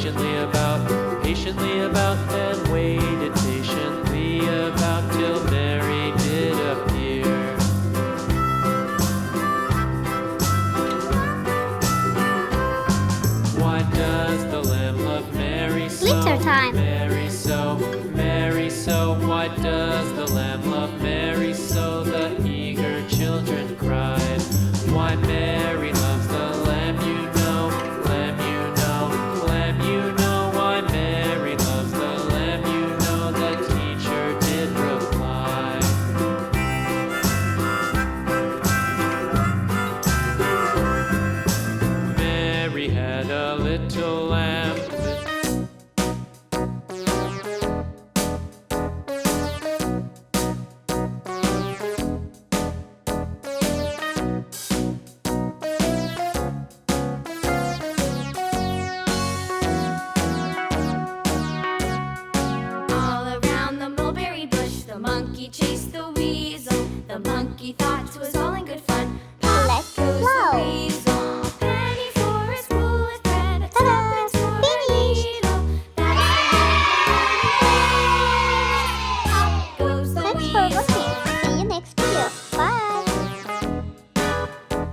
patiently about, and waited patiently about till Mary did appear. Why does the lamb love Mary so? Glitter time. Mary so, Mary so. Why does the lamb love Mary so? The eager children cried. Why Mary loves the lamb, you know, lamb, you know, lamb, you know. Why Mary loves the lamb, you know, the teacher did reply. Mary had a little lamb